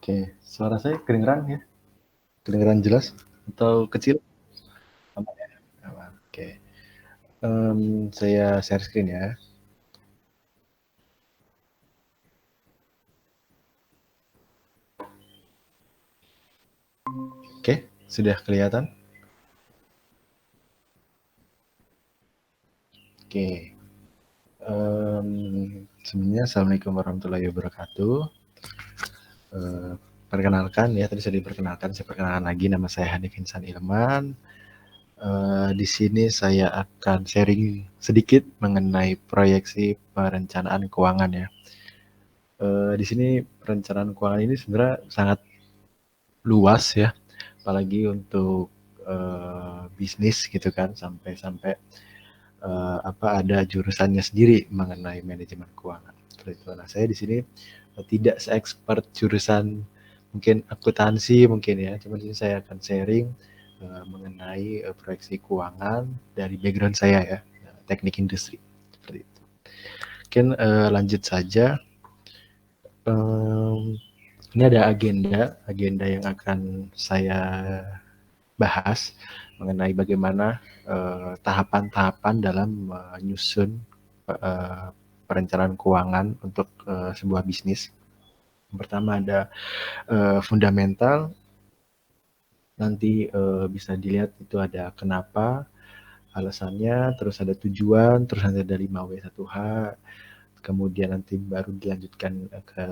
Oke, suara saya kedengeran ya? Kedengeran jelas atau kecil? Aman ya? Aman, oke. Saya share screen ya. Oke, sudah kelihatan? Oke. Sebelumnya Assalamualaikum warahmatullahi wabarakatuh. Perkenalkan ya, tadi sudah diperkenalkan, saya perkenalkan lagi, nama saya Hanif Insan Ilman. Di sini saya akan sharing sedikit mengenai proyeksi perencanaan keuangan ya. Di sini perencanaan keuangan ini sebenarnya sangat luas ya, apalagi untuk bisnis gitu kan, sampai ada jurusannya sendiri mengenai manajemen keuangan. Seperti itu. Nah, saya di sini tidak se-expert jurusan mungkin akuntansi mungkin ya, cuma di sini saya akan sharing mengenai proyeksi keuangan dari background saya ya, teknik industri seperti itu. Mungkin lanjut saja. Ini ada agenda yang akan saya bahas mengenai bagaimana tahapan-tahapan dalam menyusun perencanaan keuangan untuk sebuah bisnis. Yang pertama ada fundamental, nanti bisa dilihat itu ada kenapa, alasannya, terus ada tujuan, terus nanti ada 5W1H, kemudian nanti baru dilanjutkan ke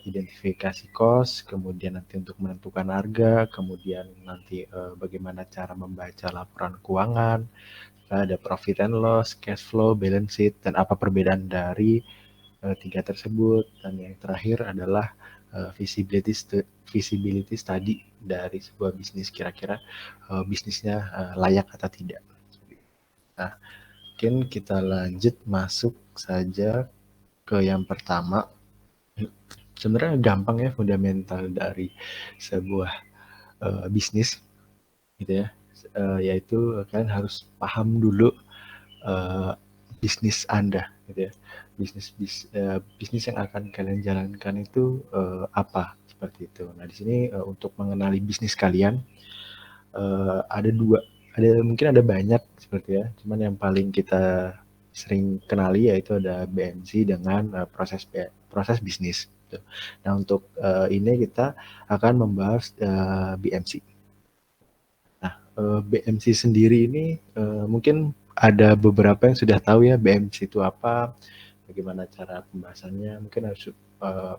identifikasi cost, kemudian nanti untuk menentukan harga, kemudian nanti bagaimana cara membaca laporan keuangan, ada profit and loss, cash flow, balance sheet, dan apa perbedaan dari tiga tersebut. Dan yang terakhir adalah visibility study dari sebuah bisnis, kira-kira bisnisnya layak atau tidak. Nah, mungkin kita lanjut masuk saja ke yang pertama. Sebenarnya gampang ya fundamental dari sebuah bisnis gitu ya, yaitu kalian harus paham dulu bisnis Anda gitu ya. Bisnis yang akan kalian jalankan itu apa, seperti itu. Nah, di sini untuk mengenali bisnis kalian ada dua, mungkin ada banyak seperti ya, cuman yang paling kita sering kenali yaitu ada BMC dengan proses bisnis gitu. Nah, untuk ini kita akan membahas BMC. Nah, BMC sendiri ini mungkin ada beberapa yang sudah tahu ya BMC itu apa, bagaimana cara pembahasannya. Mungkin harus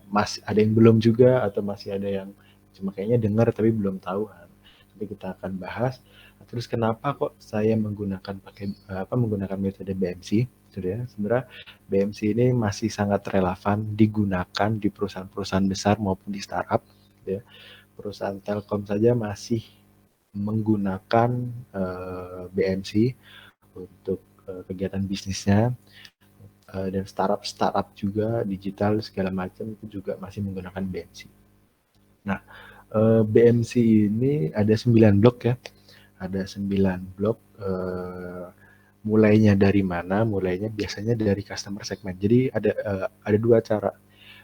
masih ada yang belum juga, atau masih ada yang cuma kayaknya dengar tapi belum tahu. Nanti kita akan bahas. Terus kenapa kok saya menggunakan metode BMC? Gitu ya. Sebenarnya BMC ini masih sangat relevan digunakan di perusahaan-perusahaan besar maupun di startup. Gitu ya. Perusahaan Telkom saja masih menggunakan BMC untuk kegiatan bisnisnya, dan startup juga digital segala macam itu juga masih menggunakan BMC. Nah, BMC ini ada 9 blok ya, ada 9 blok. Mulainya dari mana? Mulainya biasanya dari customer segment. Jadi ada dua cara,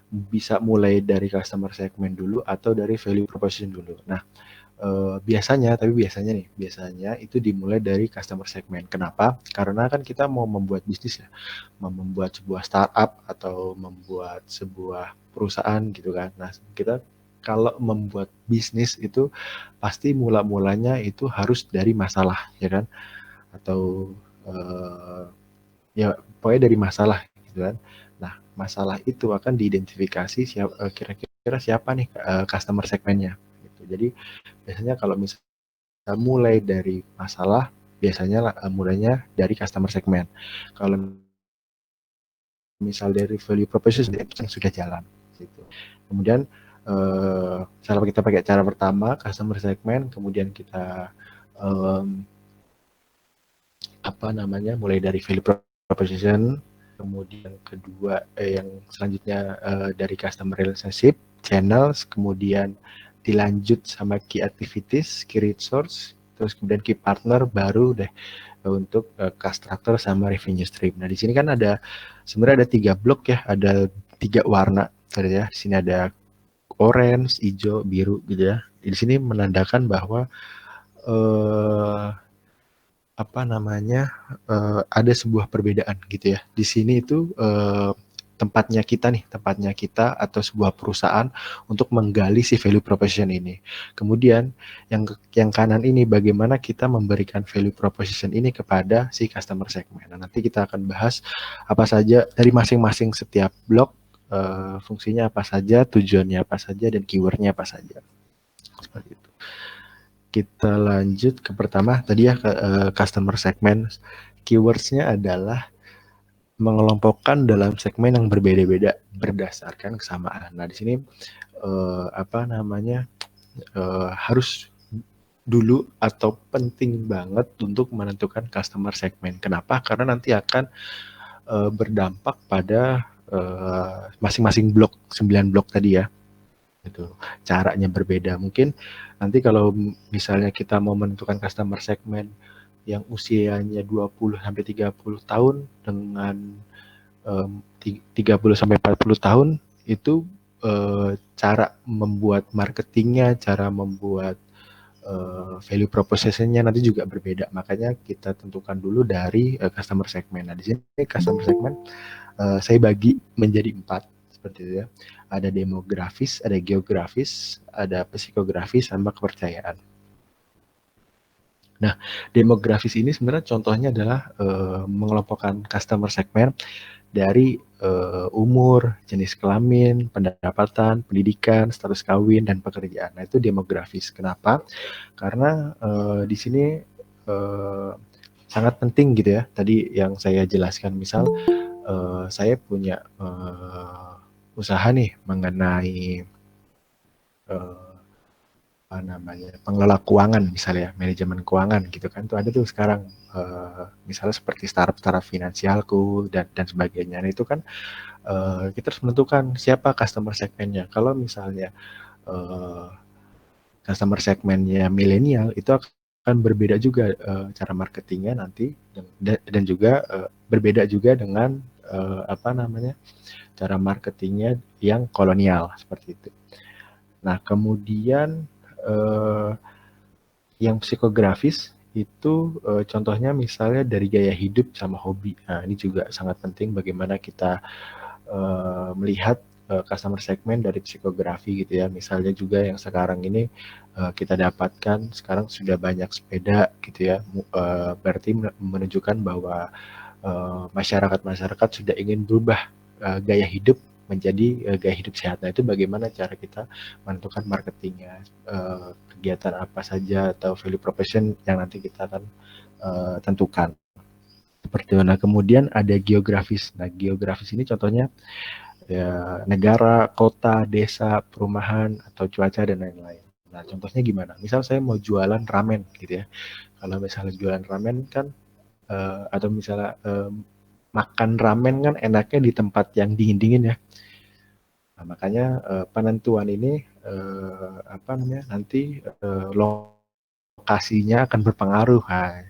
bisa mulai dari customer segment dulu atau dari value proposition dulu. Nah, biasanya itu dimulai dari customer segment. Kenapa? Karena kan kita mau membuat bisnis ya, mau membuat sebuah startup atau membuat sebuah perusahaan gitu kan. Nah, kita kalau membuat bisnis itu pasti mula-mulanya itu harus dari masalah ya kan, atau ya pokoknya dari masalah gitu kan. Nah, masalah itu akan diidentifikasi kira-kira siapa nih customer segmentnya gitu. Jadi biasanya kalau misalnya mulai dari masalah, biasanya mulainya dari customer segment. Kalau misal dari value proposition yang sudah jalan gitu. Kemudian cara kita pakai cara pertama customer segment, kemudian kita mulai dari value proposition, kemudian kedua yang selanjutnya dari customer relationship, channels, kemudian dilanjut sama key activities, key resource, terus kemudian key partner, baru deh untuk cost structure sama revenue stream. Nah, di sini kan sebenarnya ada 3 blok ya, ada 3 warna. Di sini ada orange, hijau, biru gitu ya. Di sini menandakan bahwa eh, apa namanya ada sebuah perbedaan gitu ya. Di sini itu tempatnya kita atau sebuah perusahaan untuk menggali si value proposition ini. Kemudian yang kanan ini bagaimana kita memberikan value proposition ini kepada si customer segment. Nah, nanti kita akan bahas apa saja dari masing-masing setiap blok, fungsinya apa saja, tujuannya apa saja, dan keywordnya apa saja. Seperti itu. Kita lanjut ke pertama tadi ya, customer segment. Keywords-nya adalah mengelompokkan dalam segmen yang berbeda-beda berdasarkan kesamaan. Nah, di sini harus dulu atau penting banget untuk menentukan customer segment. Kenapa? Karena nanti akan berdampak pada masing-masing blok, 9 blok tadi ya. Gitu. Caranya berbeda. Mungkin nanti kalau misalnya kita mau menentukan customer segment yang usianya 20 sampai 30 tahun dengan 30 sampai 40 tahun itu cara membuat marketingnya, cara membuat value proposition-nya nanti juga berbeda. Makanya kita tentukan dulu dari customer segment. Nah, di sini customer segment saya bagi menjadi 4 seperti itu ya. Ada demografis, ada geografis, ada psikografis, sama kepercayaan. Nah, demografis ini sebenarnya contohnya adalah mengelompokkan customer segment dari umur, jenis kelamin, pendapatan, pendidikan, status kawin, dan pekerjaan. Nah, itu demografis. Kenapa? Karena di sini sangat penting gitu ya. Tadi yang saya jelaskan, misal saya punya usaha nih mengenai apa namanya pengelola keuangan misalnya, manajemen keuangan gitu kan, tuh ada tuh sekarang misalnya seperti startup finansialku dan sebagainya. Nah, itu kan kita harus menentukan siapa customer segmennya. Kalau misalnya customer segmennya milenial, itu akan berbeda juga cara marketingnya nanti, dan juga berbeda juga dengan apa namanya cara marketingnya yang kolonial seperti itu. Nah, kemudian yang psikografis itu contohnya misalnya dari gaya hidup sama hobi. Nah, ini juga sangat penting bagaimana kita melihat customer segment dari psikografi gitu ya. Misalnya juga yang sekarang ini kita dapatkan sekarang sudah banyak sepeda gitu ya. Berarti menunjukkan bahwa masyarakat-masyarakat sudah ingin berubah gaya hidup menjadi gaya hidup sehat. Nah, itu bagaimana cara kita menentukan marketingnya, kegiatan apa saja atau value proposition yang nanti kita akan tentukan. Seperti itu. Nah, kemudian ada geografis. Nah, geografis ini contohnya ya, negara, kota, desa, perumahan, atau cuaca, dan lain-lain. Nah, contohnya gimana? Misal saya mau jualan ramen gitu ya. Kalau misalnya jualan ramen kan, atau misalnya makan ramen kan enaknya di tempat yang dingin-dingin ya. Nah, makanya penentuan ini apa namanya nanti lokasinya akan berpengaruh. Nah,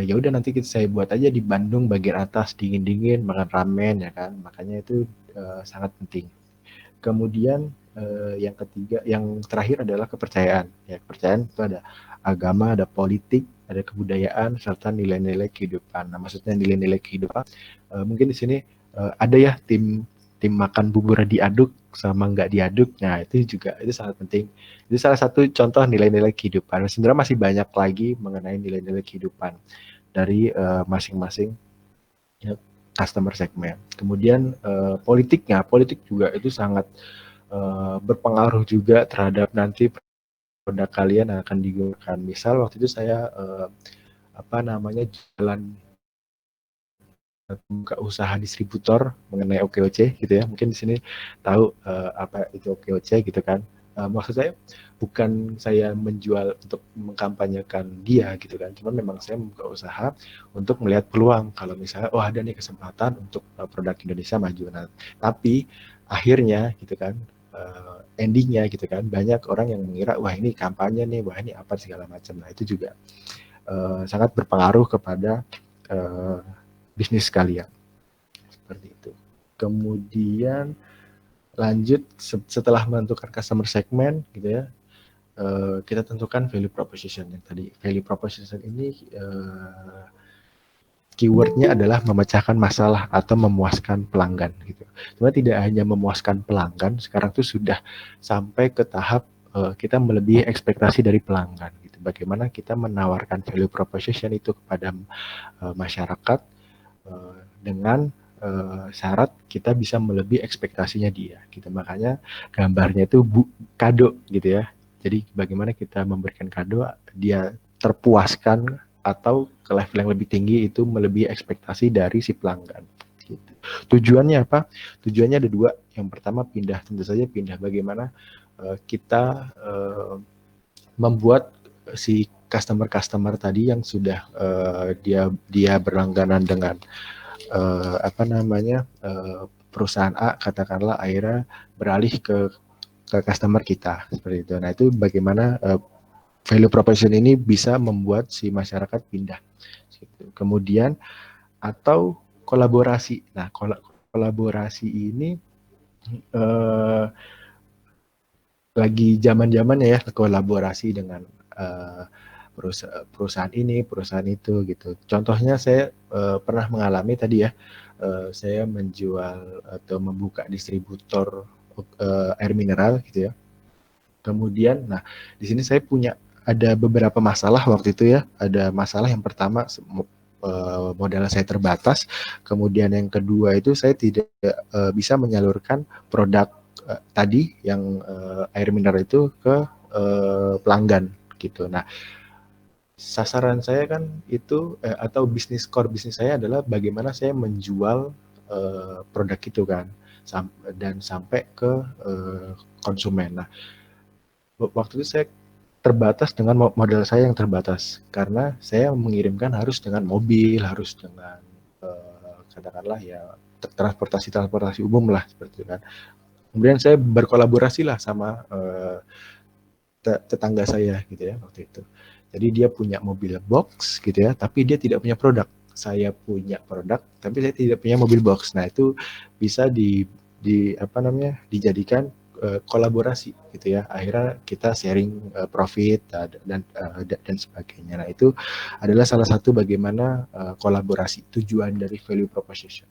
ya udah nanti saya buat aja di Bandung bagian atas dingin-dingin makan ramen ya kan. Makanya itu sangat penting. Kemudian yang ketiga, yang terakhir adalah kepercayaan. Ya, kepercayaan itu ada agama, ada politik, ada kebudayaan, serta nilai-nilai kehidupan. Nah, maksudnya nilai-nilai kehidupan, mungkin di sini ada ya tim makan bubur diaduk sama nggak diaduk. Nah, itu juga itu sangat penting. Itu salah satu contoh nilai-nilai kehidupan. Sebenarnya masih banyak lagi mengenai nilai-nilai kehidupan dari masing-masing ya, customer segment. Kemudian politik juga itu sangat berpengaruh juga terhadap nanti produk kalian yang akan digunakan. Misal waktu itu saya apa namanya jalan buka usaha distributor mengenai OKOC gitu ya. Mungkin di sini tahu apa itu OKOC gitu kan. Maksud saya bukan saya menjual untuk mengkampanyekan dia gitu kan. Cuman memang saya membuka usaha untuk melihat peluang kalau misalnya oh ada nih kesempatan untuk produk Indonesia maju. Nah, tapi akhirnya gitu kan endingnya gitu kan banyak orang yang mengira wah ini kampanye nih, wah ini apa segala macam. Nah, itu juga sangat berpengaruh kepada bisnis kalian seperti itu. Kemudian lanjut setelah menentukan customer segment gitu ya, kita tentukan value proposition yang tadi. Value proposition ini keywordnya adalah memecahkan masalah atau memuaskan pelanggan gitu. Cuma tidak hanya memuaskan pelanggan, sekarang tuh sudah sampai ke tahap kita melebihi ekspektasi dari pelanggan gitu. Bagaimana kita menawarkan value proposition itu kepada masyarakat dengan syarat kita bisa melebihi ekspektasinya dia gitu. Makanya gambarnya itu kado gitu ya. Jadi bagaimana kita memberikan kado, dia terpuaskan atau ke level yang lebih tinggi itu melebihi ekspektasi dari si pelanggan. Gitu. Tujuannya apa? Tujuannya ada dua. Yang pertama pindah, tentu saja pindah. Bagaimana kita membuat si customer tadi yang sudah dia berlangganan dengan perusahaan A, katakanlah akhirnya beralih ke customer kita seperti itu. Nah itu bagaimana value proposition ini bisa membuat si masyarakat pindah. Kemudian atau kolaborasi. Nah kolaborasi ini lagi zaman-zamannya ya, kolaborasi dengan perusahaan ini, perusahaan itu gitu. Contohnya saya pernah mengalami tadi ya, saya menjual atau membuka distributor air mineral gitu ya. Kemudian, nah di sini saya punya ada beberapa masalah waktu itu ya. Ada masalah yang pertama modal saya terbatas. Kemudian yang kedua itu saya tidak bisa menyalurkan produk tadi yang air mineral itu ke pelanggan gitu. Nah sasaran saya kan itu atau core bisnis saya adalah bagaimana saya menjual produk itu kan dan sampai ke konsumen. Nah waktu itu saya terbatas dengan modal saya yang terbatas karena saya mengirimkan harus dengan mobil, harus dengan katakanlah ya transportasi umum lah seperti itu kan. Kemudian saya berkolaborasi lah sama tetangga saya gitu ya waktu itu. Jadi dia punya mobil box gitu ya, tapi dia tidak punya produk. Saya punya produk, tapi saya tidak punya mobil box. Nah itu bisa dijadikan kolaborasi gitu ya. Akhirnya kita sharing profit dan sebagainya. Nah itu adalah salah satu bagaimana kolaborasi, tujuan dari value proposition.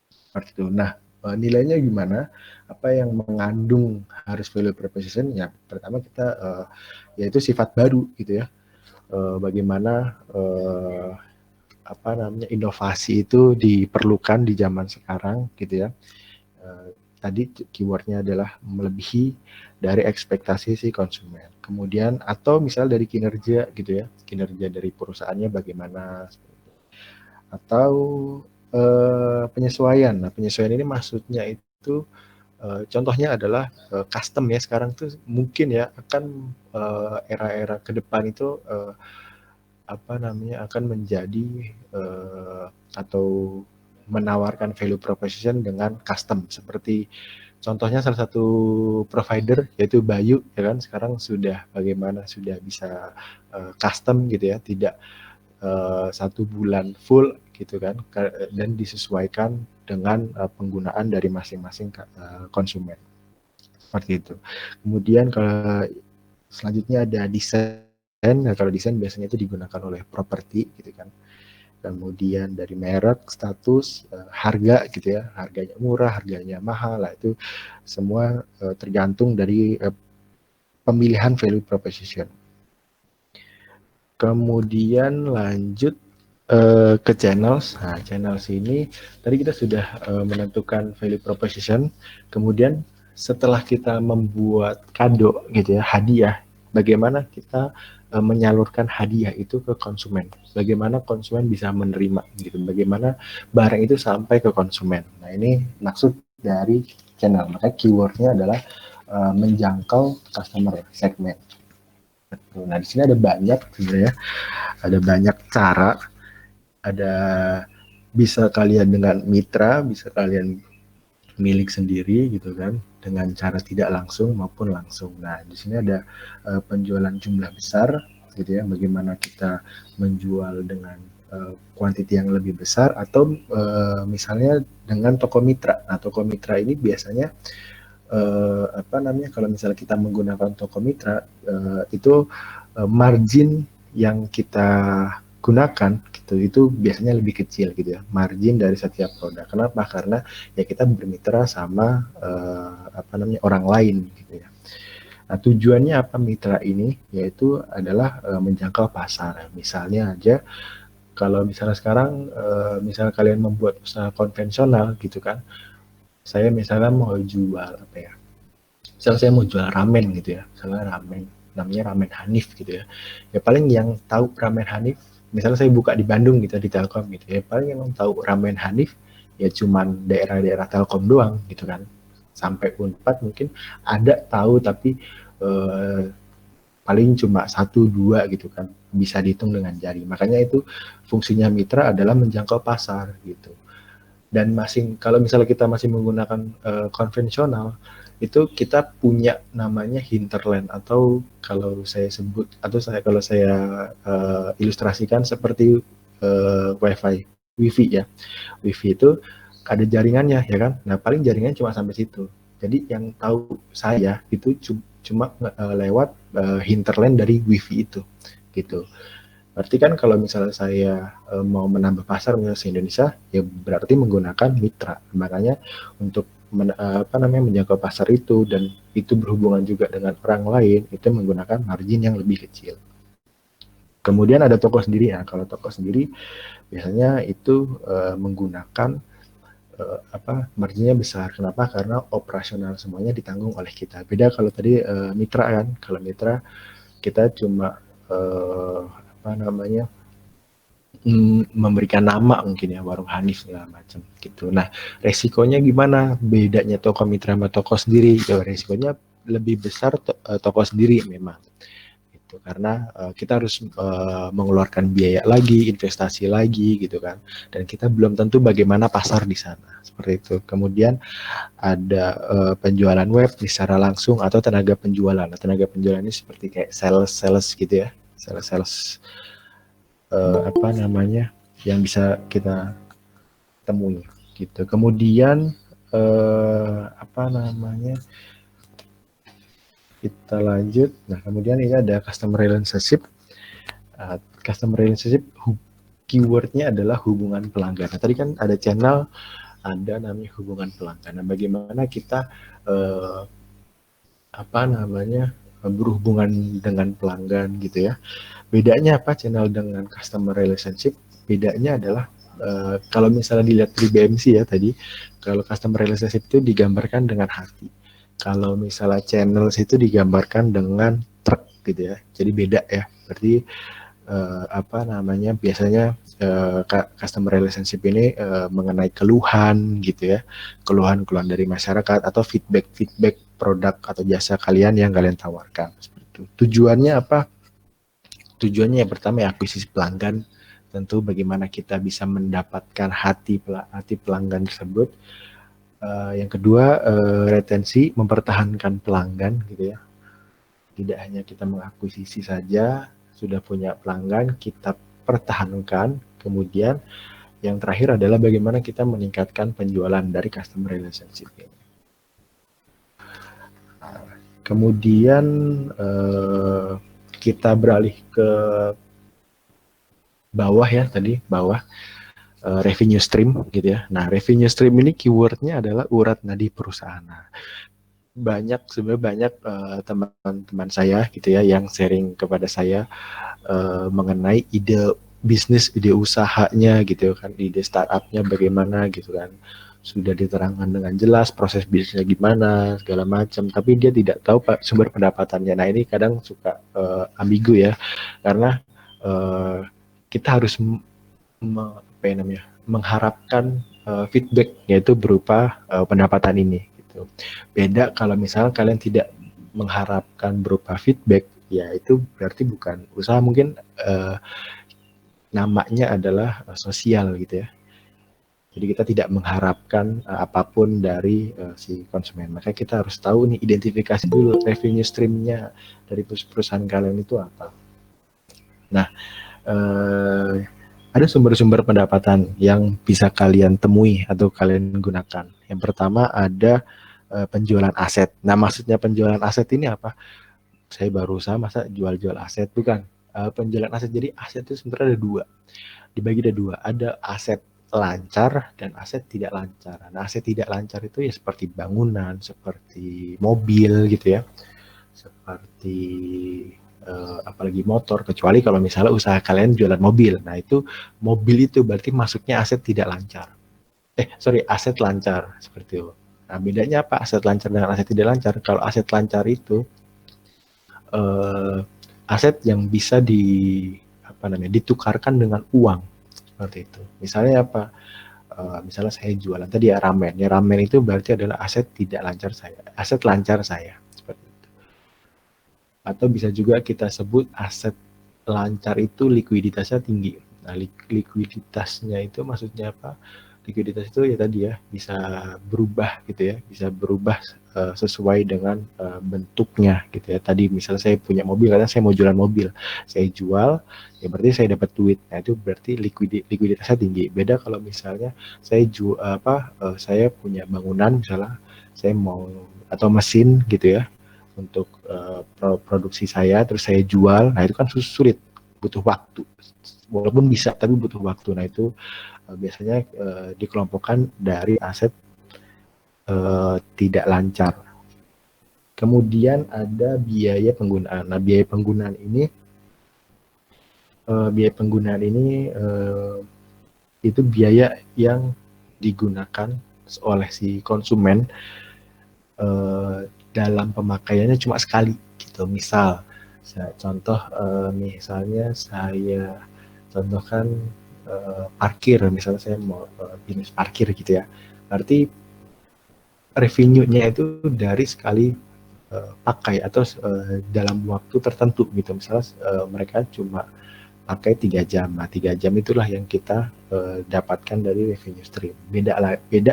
Seperti itu. Nah nilainya gimana? Apa yang mengandung harus value proposition? Ya pertama kita yaitu sifat baru gitu ya. Bagaimana inovasi itu diperlukan di zaman sekarang gitu ya. Tadi keywordnya adalah melebihi dari ekspektasi si konsumen. Kemudian atau misal dari kinerja gitu ya, kinerja dari perusahaannya bagaimana, atau penyesuaian. Nah penyesuaian ini maksudnya itu contohnya adalah custom ya, sekarang tuh mungkin ya akan era-era ke depan itu akan menjadi atau menawarkan value proposition dengan custom, seperti contohnya salah satu provider yaitu Bayu ya kan, sekarang sudah bisa custom gitu ya, tidak 1 bulan full gitu kan, dan disesuaikan dengan penggunaan dari masing-masing konsumen seperti itu. Kemudian kalau selanjutnya ada desain. Nah, kalau desain biasanya itu digunakan oleh properti gitu kan. Kemudian dari merek, status, harga gitu ya, harganya murah, harganya mahal, lah itu semua tergantung dari pemilihan value proposition. Kemudian lanjut ke channels. Nah, channels ini tadi kita sudah menentukan value proposition. Kemudian setelah kita membuat kado gitu ya, hadiah, bagaimana kita menyalurkan hadiah itu ke konsumen. Bagaimana konsumen bisa menerima gitu. Bagaimana barang itu sampai ke konsumen. Nah, ini maksud dari channel. Makanya keywordnya adalah menjangkau customer segment. Nah, di sini ada banyak sebenarnya. Ada banyak cara. Ada bisa kalian dengan mitra, bisa kalian milik sendiri gitu kan, dengan cara tidak langsung maupun langsung. Nah, di sini ada penjualan jumlah besar gitu ya, bagaimana kita menjual dengan kuantiti yang lebih besar, atau misalnya dengan toko mitra. Nah, toko mitra ini biasanya apa namanya, kalau misalnya kita menggunakan toko mitra, itu margin yang kita gunakan gitu itu biasanya lebih kecil gitu ya, margin dari setiap produk. Kenapa? Karena ya kita bermitra sama apa namanya, orang lain gitu ya. Nah, tujuannya apa mitra ini? Yaitu adalah menjangkau pasar. Misalnya aja kalau misalnya sekarang misalnya kalian membuat usaha konvensional gitu kan, saya misalnya mau jual apa ya? Misalnya saya mau jual ramen gitu ya, misalnya ramen, namanya Ramen Hanif gitu ya. Ya paling yang tahu Ramen Hanif, misalnya saya buka di Bandung gitu di Telkom gitu ya, paling yang tahu Ramen Hanif ya cuman daerah-daerah Telkom doang gitu kan. Sampai Unpad mungkin ada tahu tapi eh, paling cuma satu dua gitu kan, bisa dihitung dengan jari. Makanya itu fungsinya mitra adalah menjangkau pasar gitu. Dan masing kalau misalnya kita masih menggunakan konvensional, itu kita punya namanya hinterland, atau kalau saya sebut atau kalau saya ilustrasikan seperti wifi ya. Wifi itu ada jaringannya ya kan. Nah paling jaringannya cuma sampai situ. Jadi yang tahu saya itu cuma lewat hinterland dari wifi itu gitu. Berarti kan kalau misalnya saya mau menambah pasar misalnya se Indonesia, ya berarti menggunakan mitra. Makanya untuk apa namanya, menjangkau pasar itu dan itu berhubungan juga dengan orang lain, itu menggunakan margin yang lebih kecil. Kemudian ada toko sendiri ya. Kalau toko sendiri biasanya itu menggunakan apa, marginnya besar. Kenapa? Karena operasional semuanya ditanggung oleh kita. Beda kalau tadi mitra kan. Kalau mitra kita cuma apa namanya, memberikan nama mungkin ya, warung Hanif segala macam gitu. Nah, resikonya gimana? Bedanya toko mitra sama toko sendiri? Ya, resikonya lebih besar toko sendiri memang. Gitu. Karena kita harus mengeluarkan biaya lagi, investasi lagi gitu kan. Dan kita belum tentu bagaimana pasar di sana. Seperti itu. Kemudian ada penjualan web secara langsung atau tenaga penjualan. Nah, tenaga penjualan ini seperti kayak sales gitu ya. Sales apa namanya, yang bisa kita temui gitu. Kemudian apa namanya, kita lanjut. Nah kemudian ini ada customer relationship. Customer relationship keywordnya adalah hubungan pelanggan. Nah, tadi kan ada channel, ada namanya hubungan pelanggan. Nah bagaimana kita apa namanya, berhubungan dengan pelanggan gitu ya. Bedanya apa channel dengan customer relationship? Bedanya adalah kalau misalnya dilihat di BMC ya tadi, kalau customer relationship itu digambarkan dengan hati. Kalau misalnya channel itu digambarkan dengan truk gitu ya. Jadi beda ya. Berarti apa namanya, biasanya customer relationship ini mengenai keluhan gitu ya, keluhan-keluhan dari masyarakat atau feedback produk atau jasa kalian yang kalian tawarkan. Seperti itu. Tujuannya apa? Tujuannya yang pertama ya akuisisi pelanggan, tentu bagaimana kita bisa mendapatkan hati pelanggan tersebut. Yang kedua retensi, mempertahankan pelanggan gitu ya. Tidak hanya kita mengakuisisi saja, sudah punya pelanggan kita pertahankan. Kemudian yang terakhir adalah bagaimana kita meningkatkan penjualan dari customer relationship ini. Kemudian kita beralih ke bawah ya, tadi bawah revenue stream gitu ya. Nah revenue stream ini keywordnya adalah urat nadi perusahaan. Nah, sebenarnya banyak teman-teman saya gitu ya yang sharing kepada saya mengenai ide bisnis, ide usahanya gitu kan, ide startupnya bagaimana gitu kan, sudah diterangkan dengan jelas proses bisnisnya gimana segala macam, tapi dia tidak tahu sumber pendapatannya. Nah ini kadang suka ambigu ya, karena kita harus apa ya namanya, mengharapkan feedback yaitu berupa pendapatan ini gitu. Beda kalau misalnya kalian tidak mengharapkan berupa feedback, ya itu berarti bukan usaha, mungkin namanya adalah sosial gitu ya. Jadi kita tidak mengharapkan apapun dari si konsumen. Makanya kita harus tahu nih, identifikasi dulu revenue stream-nya dari perusahaan kalian itu apa. Nah, ada sumber-sumber pendapatan yang bisa kalian temui atau kalian gunakan. Yang pertama ada penjualan aset. Nah, maksudnya penjualan aset ini apa? Saya baru usaha masa jual-jual aset, bukan. Penjualan aset, jadi aset itu sebenarnya ada dua, dibagi ada dua, ada aset lancar dan aset tidak lancar. Nah, aset tidak lancar itu ya seperti bangunan, seperti mobil gitu ya, seperti apalagi motor, kecuali kalau misalnya usaha kalian jualan mobil. Nah, itu mobil itu berarti masuknya aset tidak lancar. Aset lancar seperti itu. Nah, bedanya apa aset lancar dengan aset tidak lancar? Kalau aset lancar itu aset yang bisa ditukarkan dengan uang seperti itu. Misalnya apa? Misalnya saya jualan tadi ya ramen. Ya ramen itu berarti adalah aset tidak lancar saya, aset lancar saya seperti itu. Atau bisa juga kita sebut aset lancar itu likuiditasnya tinggi. Nah, likuiditasnya itu maksudnya apa? Likuiditas itu ya tadi ya bisa berubah gitu ya, bisa berubah sesuai dengan bentuknya gitu ya. Tadi misalnya saya punya mobil, karena saya mau jualan mobil, saya jual, ya berarti saya dapat duit. Nah, itu berarti likuiditasnya tinggi. Beda kalau misalnya saya saya punya bangunan misalnya, saya mau atau mesin gitu ya untuk produksi saya, terus saya jual. Nah, itu kan sulit, butuh waktu. Walaupun bisa, tapi butuh waktu. Nah, itu biasanya dikelompokkan dari aset tidak lancar. Kemudian ada biaya penggunaan. Nah, biaya penggunaan ini itu biaya yang digunakan oleh si konsumen dalam pemakaiannya cuma sekali gitu. Misal misalnya saya contohkan parkir, misalnya saya mau bisnis parkir gitu ya, berarti revenue-nya itu dari sekali pakai atau dalam waktu tertentu gitu. Misalnya mereka cuma pakai 3 jam. Nah, 3 jam itulah yang kita dapatkan dari revenue stream. Beda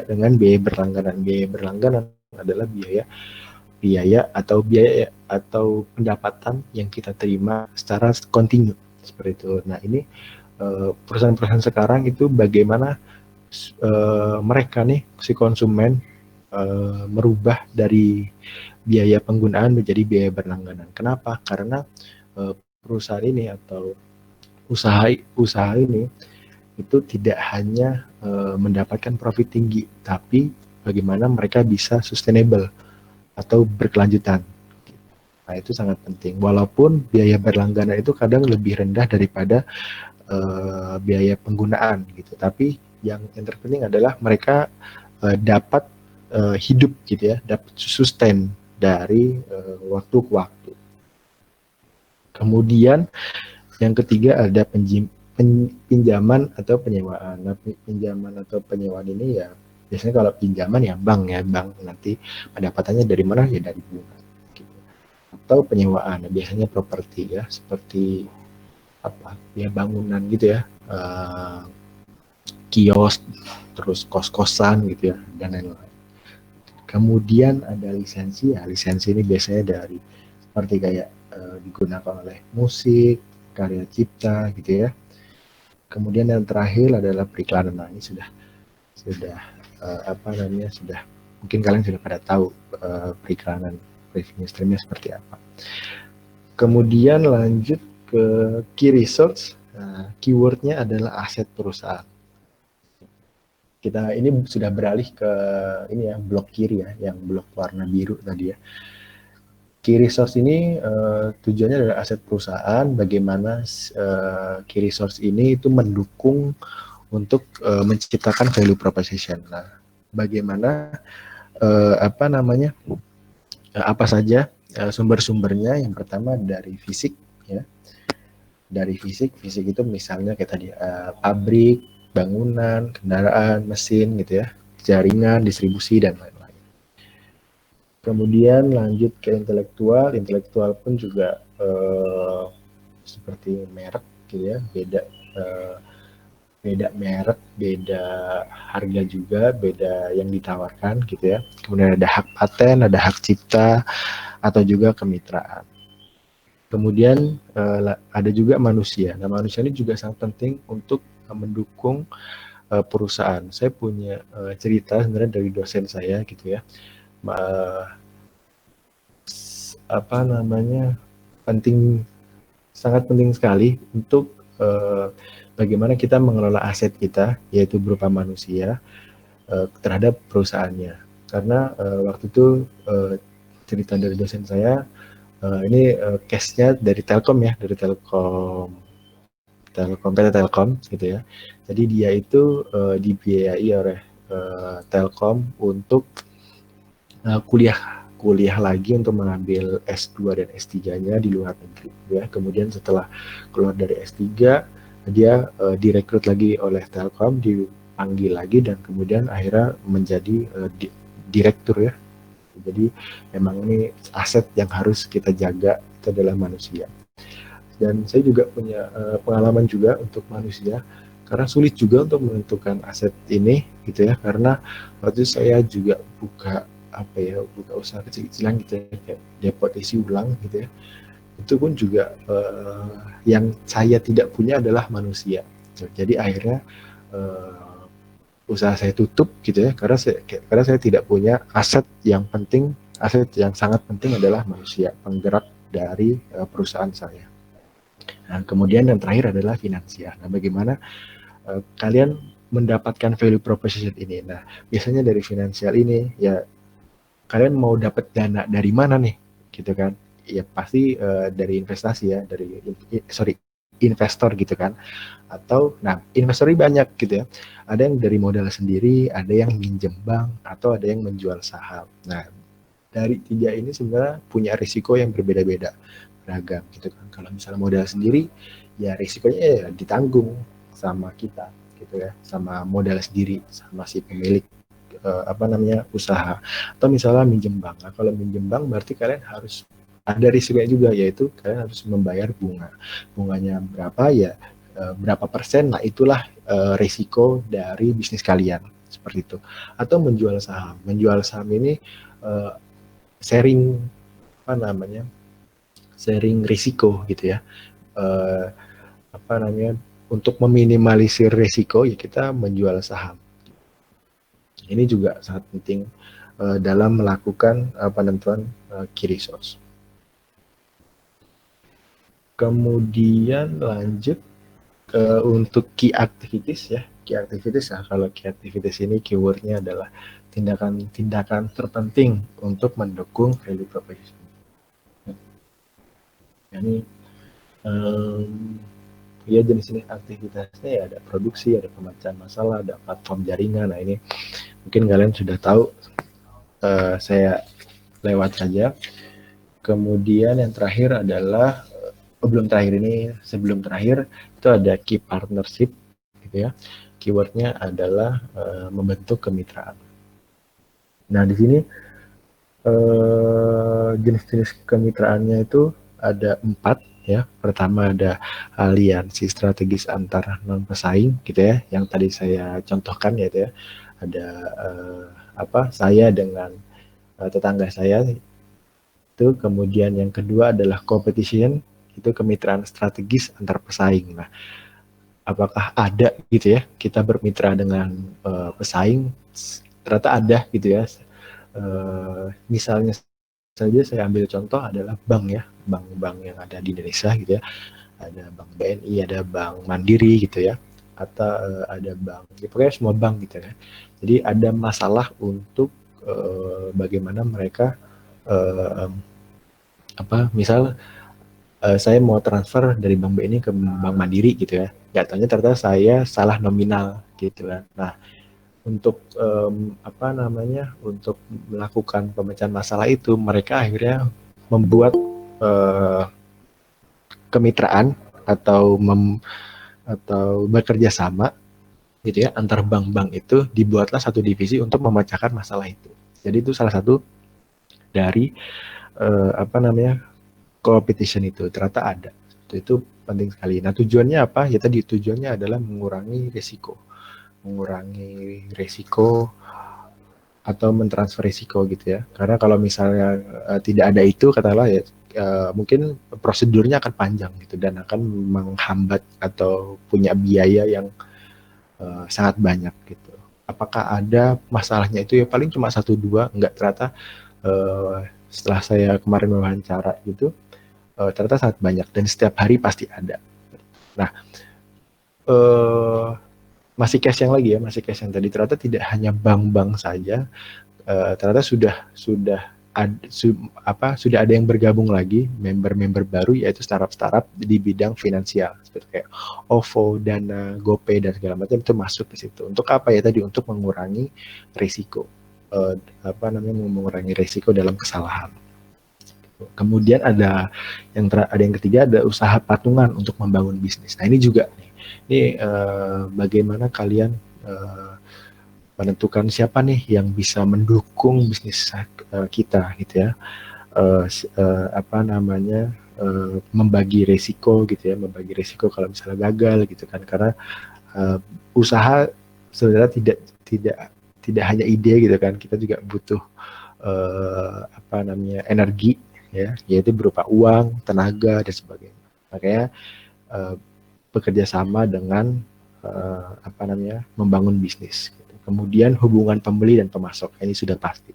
dengan biaya berlangganan. Biaya berlangganan adalah biaya atau pendapatan yang kita terima secara kontinu seperti itu. Nah, ini perusahaan-perusahaan sekarang itu bagaimana mereka nih si konsumen merubah dari biaya penggunaan menjadi biaya berlangganan. Kenapa? Karena perusahaan ini atau usaha ini itu tidak hanya mendapatkan profit tinggi, tapi bagaimana mereka bisa sustainable atau berkelanjutan. Nah, itu sangat penting. Walaupun biaya berlangganan itu kadang lebih rendah daripada biaya penggunaan gitu, tapi yang terpenting adalah mereka dapat hidup gitu ya, dapat sustain dari waktu ke waktu. Kemudian yang ketiga ada pinjaman atau penyewaan. Nah, pinjaman atau penyewaan ini ya biasanya kalau pinjaman ya bank nanti pendapatannya dari mana ya dari bunga. Gitu. Atau penyewaan biasanya properti ya seperti apa ya bangunan gitu ya, kios, terus kos-kosan gitu ya dan lain-lain. Kemudian ada lisensi ya, lisensi ini biasanya dari seperti kayak digunakan oleh musik, karya cipta gitu ya. Kemudian yang terakhir adalah periklanan. Nah, ini sudah sudah mungkin kalian sudah pada tahu periklanan revenue streamnya seperti apa. Kemudian lanjut ke key resource. Nah, keywordnya adalah aset perusahaan. Kita ini sudah beralih ke ini ya, blok kiri ya, yang blok warna biru tadi ya. Key resource ini tujuannya adalah aset perusahaan, bagaimana key resource ini itu mendukung untuk menciptakan value proposition. Nah, bagaimana apa saja sumber-sumbernya? Yang pertama dari fisik ya. Dari fisik itu misalnya kayak tadi pabrik, bangunan, kendaraan, mesin gitu ya, jaringan, distribusi dan lain-lain. Kemudian lanjut ke intelektual pun juga seperti merek gitu ya, beda merek, beda harga juga, beda yang ditawarkan gitu ya. Kemudian ada hak paten, ada hak cipta, atau juga kemitraan. Kemudian ada juga manusia. Nah, manusia ini juga sangat penting untuk mendukung perusahaan. Saya punya cerita sebenarnya dari dosen saya gitu ya. apa namanya, penting, sangat penting sekali untuk bagaimana kita mengelola aset kita, yaitu berupa manusia, terhadap perusahaannya. Karena waktu itu cerita dari dosen saya, ini case-nya dari Telkom ya, dari Telkom, PT Telkom gitu ya. Jadi dia itu dibiayai oleh Telkom untuk kuliah lagi untuk mengambil S2 dan S3-nya di luar negeri ya. Kemudian setelah keluar dari S3 dia direkrut lagi oleh Telkom, dipanggil lagi dan kemudian akhirnya menjadi direktur ya. Jadi memang ini aset yang harus kita jaga, itu adalah manusia. Dan saya juga punya pengalaman juga untuk manusia, karena sulit juga untuk menentukan aset ini gitu ya, karena waktu saya juga buka usaha kecil-kecilan gitu ya, kayak depot isi ulang gitu ya, itu pun juga yang saya tidak punya adalah manusia. Jadi akhirnya usaha saya tutup gitu ya, karena saya tidak punya aset yang penting. Aset yang sangat penting adalah manusia, penggerak dari perusahaan saya. Nah, kemudian yang terakhir adalah finansial. Nah, bagaimana kalian mendapatkan value proposition ini? Nah, biasanya dari finansial ini ya, kalian mau dapat dana dari mana nih, gitu kan? Ya pasti dari investasi ya, investor gitu kan? Atau, nah investor banyak gitu ya. Ada yang dari modal sendiri, ada yang minjem bank, atau ada yang menjual saham. Nah, dari tiga ini sebenarnya punya risiko yang berbeda-beda, beragam gitu kan. Kalau misalnya modal sendiri, ya risikonya ya ditanggung sama kita gitu ya, sama modal sendiri, sama si pemilik usaha. Atau misalnya minjem bank. Nah, kalau minjem bank berarti kalian harus ada risikonya juga, yaitu kalian harus membayar bunga. Bunganya berapa ya, berapa persen, nah itulah risiko dari bisnis kalian, seperti itu. Atau menjual saham. Menjual saham ini sharing sharing risiko gitu ya. Untuk meminimalisir risiko ya kita menjual saham. Ini juga sangat penting dalam melakukan penentuan key resource. Kemudian lanjut untuk key activities ya. Key activities ya, kalau key activities ini keywordnya adalah tindakan-tindakan terpenting untuk mendukung value proposition. Ini ya jenis-jenis aktivitasnya ya, ada produksi, ada pemecahan masalah, ada platform jaringan. Nah ini mungkin kalian sudah tahu, saya lewat saja. Kemudian yang terakhir adalah sebelum terakhir itu ada key partnership gitu ya. Keywordnya adalah membentuk kemitraan. Nah di sini jenis-jenis kemitraannya itu ada 4 ya. Pertama ada aliansi strategis antar non pesaing gitu ya, yang tadi saya contohkan ya, ada saya dengan tetangga saya itu. Kemudian yang kedua adalah competition, itu kemitraan strategis antar pesaing. Nah, apakah ada gitu ya kita bermitra dengan pesaing? Ternyata ada gitu ya. Misalnya saja saya ambil contoh adalah bank ya, bank-bank yang ada di Indonesia gitu ya. Ada bank BNI, ada bank Mandiri gitu ya, atau ada bank, ya pokoknya semua bank gitu ya. Jadi ada masalah untuk bagaimana mereka misal saya mau transfer dari bank BNI ke bank Mandiri gitu ya, datanya ternyata saya salah nominal gitu kan. Nah, untuk untuk melakukan pemecahan masalah itu, mereka akhirnya membuat kemitraan atau bekerja sama gitu ya antar bank-bank itu. Dibuatlah satu divisi untuk memecahkan masalah itu. Jadi itu salah satu dari competition itu. Ternyata ada. Itu penting sekali. Nah, tujuannya apa? Ya tadi tujuannya adalah mengurangi risiko atau mentransfer risiko gitu ya. Karena kalau misalnya tidak ada itu, katakanlah ya, mungkin prosedurnya akan panjang gitu dan akan menghambat atau punya biaya yang sangat banyak gitu. apakah ada masalahnya itu ya paling cuma 1-2, enggak, ternyata setelah saya kemarin wawancara gitu, ternyata sangat banyak dan setiap hari pasti ada. Nah, masih case yang lagi ya, masih case yang tadi, ternyata tidak hanya bank-bank saja, ternyata sudah ada yang bergabung lagi, member-member baru, yaitu startup-startup di bidang finansial seperti kayak OVO, Dana, GoPay dan segala macam itu masuk ke situ. Untuk apa ya tadi? Untuk mengurangi risiko, mengurangi risiko dalam kesalahan. Kemudian ada yang ketiga, ada usaha patungan untuk membangun bisnis. Nah ini juga ini bagaimana kalian menentukan siapa nih yang bisa mendukung bisnis kita gitu ya, membagi resiko gitu ya, membagi resiko kalau misalnya gagal gitu kan, karena usaha sebenarnya tidak hanya ide gitu kan, kita juga butuh energi ya, yaitu berupa uang, tenaga dan sebagainya. Makanya bekerja sama dengan membangun bisnis. Kemudian hubungan pembeli dan pemasok, ini sudah pasti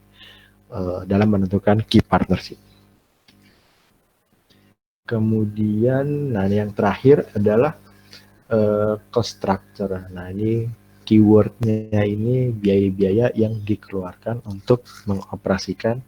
dalam menentukan key partnership. Kemudian, nah yang terakhir adalah cost structure. Nah ini keywordnya ini biaya-biaya yang dikeluarkan untuk mengoperasikan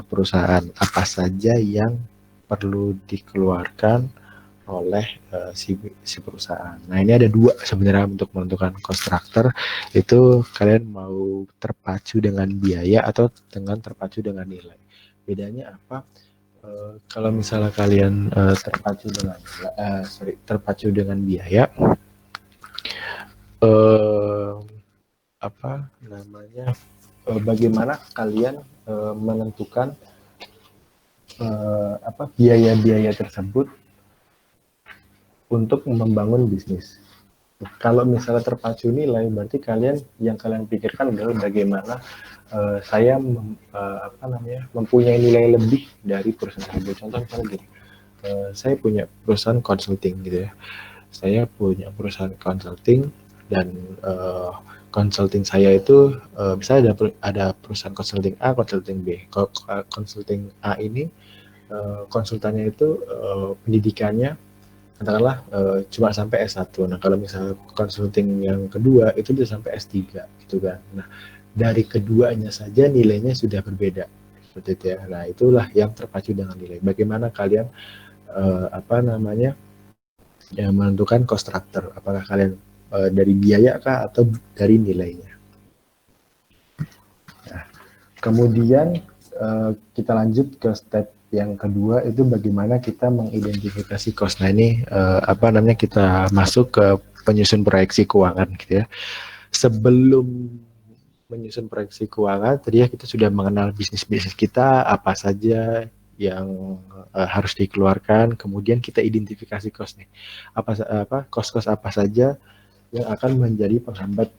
perusahaan, apa saja yang perlu dikeluarkan oleh si perusahaan. Nah ini ada dua sebenarnya untuk menentukan cost structure, itu kalian mau terpacu dengan biaya atau terpacu dengan nilai. Bedanya apa? Kalau misalnya kalian terpacu dengan biaya, bagaimana kalian menentukan biaya-biaya tersebut untuk membangun bisnis. Kalau misalnya terpacu nilai, berarti yang kalian pikirkan adalah bagaimana saya mempunyai nilai lebih dari perusahaan tersebut. Contoh misalnya gini, saya punya perusahaan consulting gitu ya. Saya punya perusahaan consulting dan consulting saya itu misalnya ada perusahaan consulting A, consulting B. Kalau consulting A ini konsultannya itu pendidikannya katakanlah cuma sampai S1. Nah, kalau misalnya consulting yang kedua itu bisa sampai S3 gitu kan. Nah, dari keduanya saja nilainya sudah berbeda. Seperti itu ya. Nah, itulah yang terpacu dengan nilai. Bagaimana kalian menentukan cost structure? Apakah kalian dari biaya kah atau dari nilainya? Nah, kemudian kita lanjut ke step yang kedua, itu bagaimana kita mengidentifikasi cost. Nah ini kita masuk ke penyusun proyeksi keuangan gitu ya. Sebelum menyusun proyeksi keuangan tadi ya, kita sudah mengenal bisnis kita apa saja yang harus dikeluarkan, kemudian kita identifikasi cost nih, cost apa saja yang akan menjadi penghambat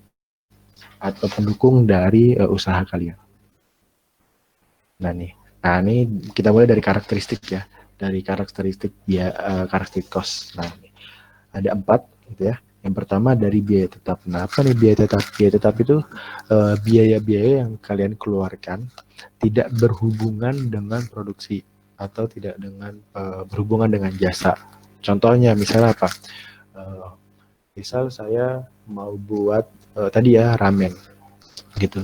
atau pendukung dari usaha kalian. Nah ini kita mulai dari karakteristik ya, dari karakteristik cost. Nah ini ada 4 gitu ya. Yang pertama dari biaya tetap. Nah apa nih biaya tetap? Biaya tetap itu biaya-biaya yang kalian keluarkan tidak berhubungan dengan produksi atau tidak berhubungan dengan jasa. Contohnya misalnya apa? Misal saya mau buat tadi ya ramen gitu.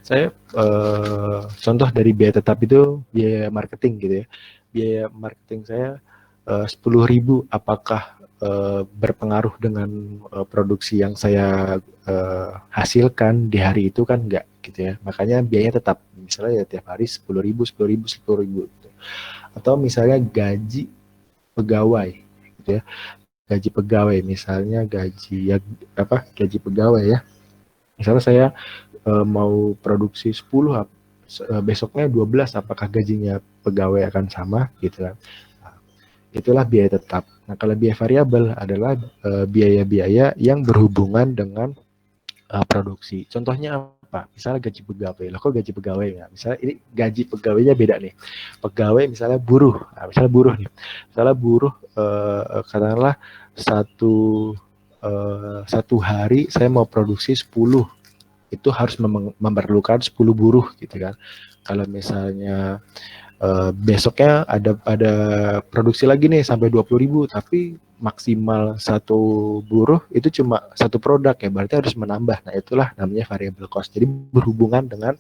Saya contoh dari biaya tetap itu biaya marketing gitu ya. Biaya marketing saya 10.000, apakah berpengaruh dengan produksi yang saya hasilkan di hari itu? Kan enggak gitu ya. Makanya biayanya tetap. Misalnya ya tiap hari 10.000 gitu. Atau misalnya gaji pegawai gitu ya. Gaji pegawai misalnya gaji pegawai ya. Misalnya saya mau produksi 10, besoknya 12, apakah gajinya pegawai akan sama gitu kan. Nah, itulah biaya tetap. Nah, kalau biaya variabel adalah biaya-biaya yang berhubungan dengan produksi. Contohnya apa? Misalnya gaji pegawai. Loh kok gaji pegawai ya? Misalnya ini gaji pegawainya beda nih. Pegawai misalnya buruh. Nah, misalnya buruh nih. Misalnya buruh katakanlah satu satu hari saya mau produksi 10, itu harus memerlukan 10 buruh gitu kan. Kalau misalnya besoknya ada produksi lagi nih sampai 20.000, tapi maksimal satu buruh itu cuma satu produk ya, berarti harus menambah. Nah itulah namanya variable cost. Jadi berhubungan dengan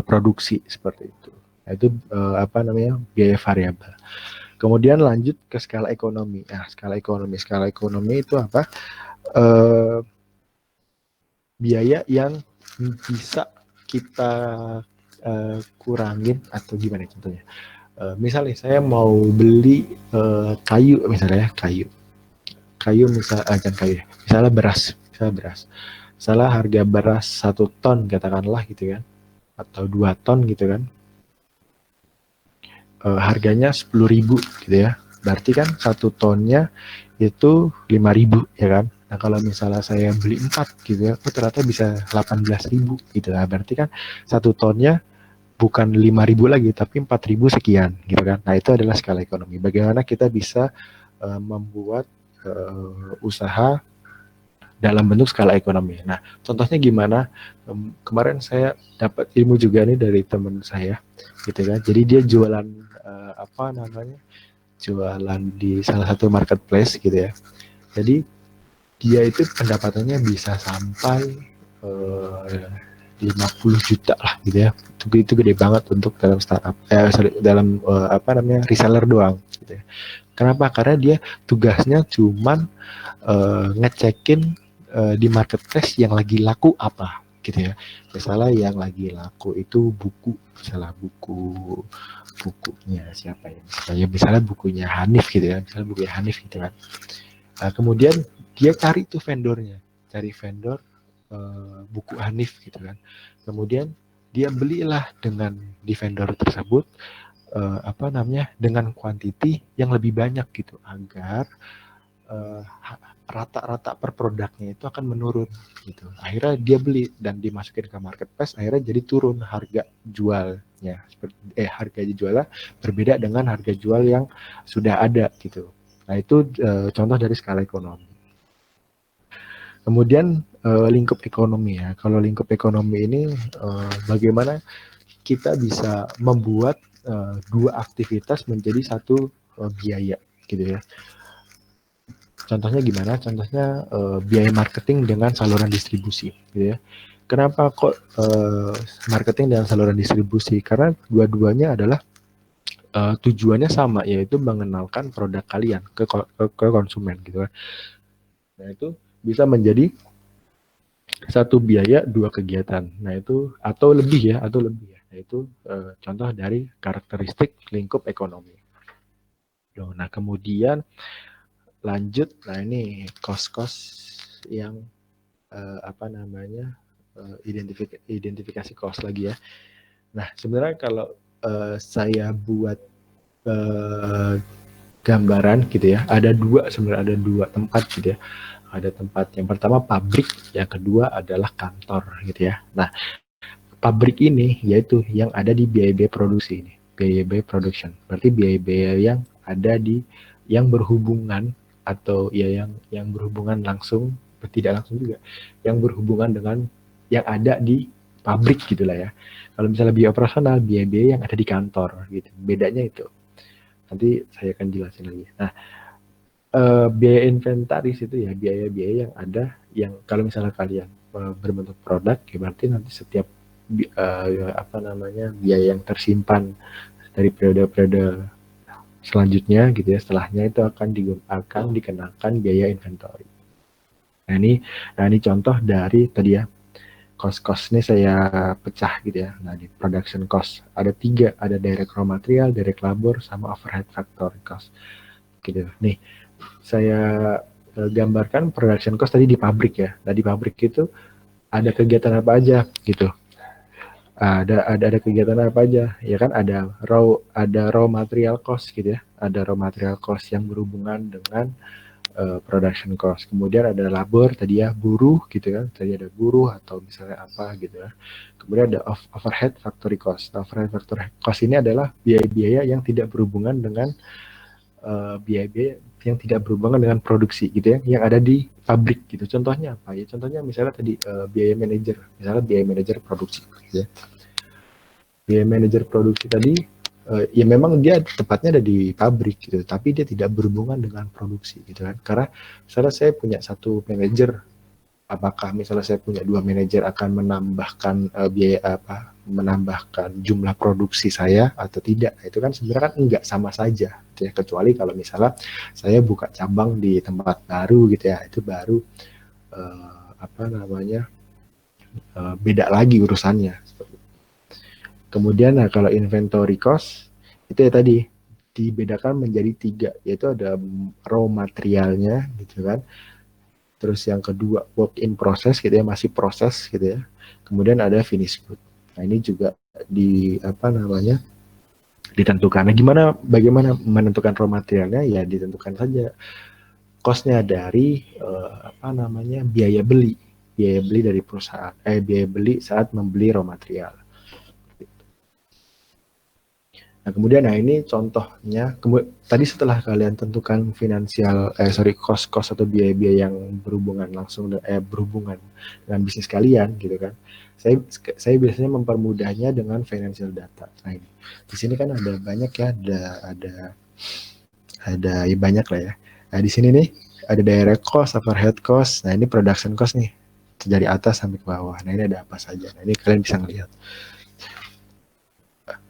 produksi seperti itu. Nah, itu biaya variabel. Kemudian lanjut ke skala ekonomi. Nah, skala ekonomi itu apa? Biaya yang bisa kita kurangin atau gimana contohnya? Misalnya saya mau beli kayu, misalnya kayu jangan kayu, misalnya beras. Misalnya harga beras 1 ton katakanlah gitu kan, atau 2 ton gitu kan, harganya 10.000 gitu ya. Berarti kan 1 tonnya itu 5.000 ya kan. Nah kalau misalnya saya beli 4 gitu ya, ternyata bisa 18.000 gitu lah. Berarti kan 1 tonnya bukan 5.000 lagi, tapi 4.000 sekian gitu kan. Nah itu adalah skala ekonomi. Bagaimana kita bisa membuat usaha dalam bentuk skala ekonomi. Nah contohnya gimana? Kemarin saya dapat ilmu juga nih dari teman saya gitu kan. Jadi dia jualan jualan di salah satu marketplace gitu ya. Jadi dia itu pendapatannya bisa sampai 50 juta lah gitu ya. Itu gede banget untuk dalam startup. Dalam reseller doang gitu ya. Kenapa? Karena dia tugasnya cuman ngecekin di marketplace yang lagi laku apa gitu ya. Misalnya yang lagi laku itu buku, misalnya bukunya siapa ya? Misalnya bukunya Hanif gitu ya. Misalnya bukunya Hanif gitu kan. Kemudian dia cari tuh vendornya, cari vendor buku Hanif gitu kan. Kemudian dia belilah di vendor tersebut dengan kuantiti yang lebih banyak gitu, agar rata-rata per produknya itu akan menurun gitu. Akhirnya dia beli dan dimasukin ke marketplace, akhirnya jadi turun harga jualnya. Harga jualnya berbeda dengan harga jual yang sudah ada gitu. Nah itu contoh dari skala ekonomi. Kemudian lingkup ekonomi ya. Kalau lingkup ekonomi ini bagaimana kita bisa membuat dua aktivitas menjadi satu biaya gitu ya. Contohnya gimana? Contohnya biaya marketing dengan saluran distribusi gitu ya. Kenapa kok marketing dengan saluran distribusi? Karena dua-duanya adalah tujuannya sama, yaitu mengenalkan produk kalian ke konsumen gitu kan. Nah itu bisa menjadi satu biaya dua kegiatan. Nah itu atau lebih ya. Nah itu contoh dari karakteristik lingkup ekonomi. Nah kemudian lanjut, nah ini kos-kos yang identifikasi kos lagi ya. Nah sebenarnya kalau saya buat gambaran gitu ya, ada dua tempat gitu ya. Ada tempat yang pertama pabrik, yang kedua adalah kantor gitu ya. Nah pabrik ini yaitu yang ada di biaya produksi ini, biaya production. Berarti biaya-biaya yang ada yang berhubungan atau ya yang berhubungan langsung, tidak langsung juga, yang berhubungan dengan yang ada di pabrik gitulah ya. Kalau misalnya biaya operasional, biaya-biaya yang ada di kantor gitu. Bedanya itu. Nanti saya akan jelasin lagi. Nah, biaya inventaris itu ya biaya-biaya yang ada, yang kalau misalnya kalian berbentuk produk, ya berarti nanti setiap biaya yang tersimpan dari periode-periode selanjutnya gitu ya, setelahnya itu akan dikenakan biaya inventory. Nah ini contoh dari tadi ya, cost ini saya pecah gitu ya. Nah di production cost ada 3, ada direct raw material, direct labor, sama overhead factory cost gitu. Nih saya gambarkan production cost tadi di pabrik ya. Nah di pabrik itu ada kegiatan apa aja gitu. Ada kegiatan apa aja ya kan, ada raw material cost gitu ya, ada raw material cost yang berhubungan dengan production cost. Kemudian ada labor tadi ya, buruh gitu kan, tadi ada buruh atau misalnya apa gitu ya. Kemudian ada overhead factory cost. Overhead factory cost ini adalah biaya-biaya yang tidak berhubungan dengan biaya-biaya yang tidak berhubungan dengan produksi gitu ya, yang ada di pabrik gitu. Contohnya apa ya? Contohnya misalnya tadi biaya manajer, misalnya biaya manajer produksi gitu ya. Biaya manajer produksi tadi ya memang dia tepatnya ada di pabrik gitu, tapi dia tidak berhubungan dengan produksi gitu kan. Karena misalnya saya punya satu manajer, apakah misalnya saya punya dua manajer akan menambahkan biaya apa, menambahkan jumlah produksi saya atau tidak? Itu kan sebenarnya kan enggak, sama saja gitu ya, kecuali kalau misalnya saya buka cabang di tempat baru gitu ya, itu baru apa namanya beda lagi urusannya. Kemudian nah, kalau inventory cost itu ya tadi dibedakan menjadi tiga, yaitu ada raw materialnya gitu kan. Terus yang kedua work in process gitu ya, masih proses gitu ya. Kemudian ada finish good. Nah ini juga di apa namanya ditentukan. Nah gimana, bagaimana menentukan raw materialnya? Ya ditentukan saja cost-nya dari apa namanya biaya beli dari perusahaan, biaya beli saat membeli raw material. Nah, kemudian nah ini contohnya. Tadi setelah kalian tentukan finansial cost atau biaya-biaya yang berhubungan langsung berhubungan dengan bisnis kalian gitu kan. Saya biasanya mempermudahnya dengan financial data. Nah, ini. Di sini kan ada banyak ya, ada ya banyak lah ya. Nah, di sini nih ada direct cost, overhead cost. Nah, ini production cost nih. Dari atas sampai ke bawah. Nah, ini ada apa saja. Nah, ini kalian bisa ngelihat.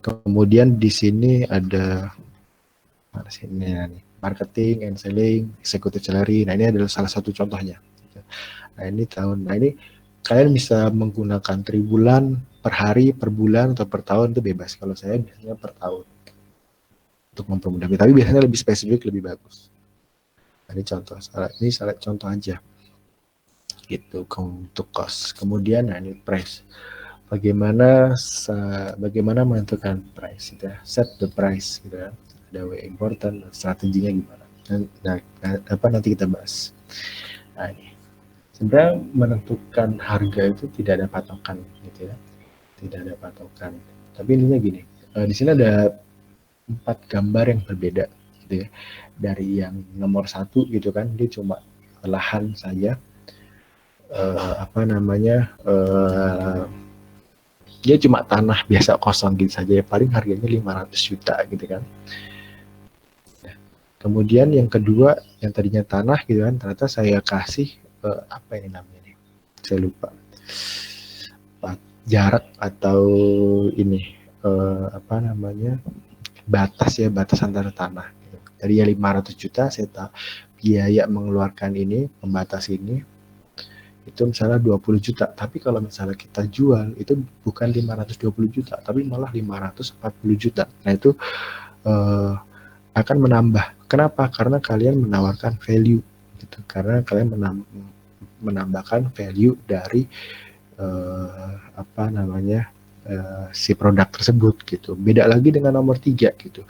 Kemudian di sini ada mana sih ini ya, nih, marketing and selling, executive salary. Nah, ini adalah salah satu contohnya. Nah, ini kalian bisa menggunakan tribulan, per hari, per bulan, atau per tahun, itu bebas. Kalau saya biasanya per tahun untuk mempermudah. Tapi biasanya lebih spesifik lebih bagus. Nah, ini salah contoh aja. Gitu untuk cost. Kemudian nah ini price. Bagaimana menentukan price gitu ya. Set the price gitu ya. Ada way important, strateginya gimana. Nah, apa nanti kita bahas. Nah, ini. Sebenarnya menentukan harga itu tidak ada patokan gitu ya. Tidak ada patokan. Tapi intinya gini, di sini ada 4 gambar yang berbeda gitu ya. Dari yang nomor 1 gitu kan, dia cuma lahan saja, apa namanya, dia cuma tanah biasa kosong gitu saja ya, paling harganya 500 juta gitu kan. Nah, kemudian yang kedua yang tadinya tanah gitu kan, ternyata saya kasih apa ini namanya nih, saya lupa, jarak atau ini apa namanya, batas antara tanah gitu. Tadi ya 500 juta, saya tahu biaya mengeluarkan ini, pembatas ini itu misalnya 20 juta, tapi kalau misalnya kita jual itu bukan 520 juta, tapi malah 540 juta. Nah itu akan menambah. Kenapa? Karena kalian menawarkan value gitu. Karena kalian menambahkan value dari apa namanya si produk tersebut gitu. Beda lagi dengan nomor 3 gitu.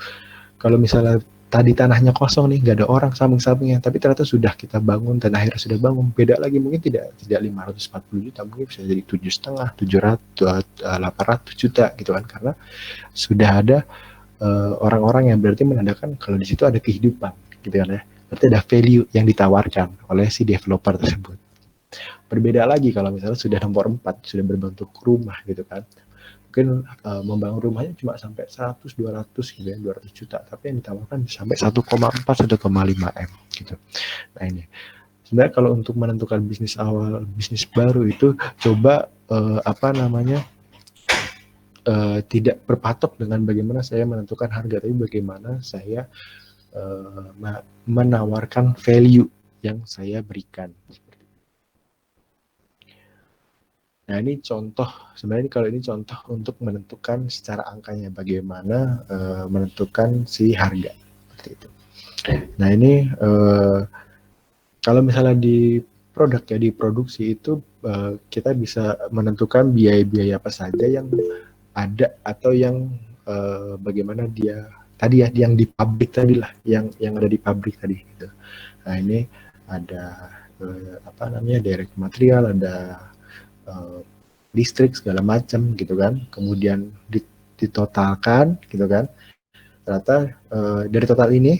Kalau misalnya tadi tanahnya kosong nih, nggak ada orang samping-sampingnya, tapi ternyata sudah kita bangun dan akhirnya sudah bangun, beda lagi, mungkin tidak 540 juta, mungkin bisa jadi 7,5, 700, 800 juta gitu kan, karena sudah ada orang-orang yang berarti menandakan kalau di situ ada kehidupan gitu kan ya, berarti ada value yang ditawarkan oleh si developer tersebut. Berbeda lagi kalau misalnya sudah nomor 4, sudah berbentuk rumah gitu kan, mungkin membangun rumahnya cuma sampai 100 200 gitu ya, 200 juta, tapi yang ditawarkan sampai 1,4 1,5 M gitu. Nah ini sebenarnya kalau untuk menentukan bisnis awal, bisnis baru itu coba apa namanya tidak berpatok dengan bagaimana saya menentukan harga, tapi bagaimana saya menawarkan value yang saya berikan. Nah ini contoh, sebenarnya kalau ini contoh untuk menentukan secara angkanya bagaimana menentukan si harga seperti itu. Nah ini kalau misalnya di produk ya, di produksi itu kita bisa menentukan biaya-biaya apa saja yang ada atau yang bagaimana dia tadi ya, yang di pabrik tadi lah, yang ada di pabrik tadi gitu. Nah ini ada apa namanya, direct material, ada listrik segala macam gitu kan, kemudian ditotalkan gitu kan, ternyata dari total ini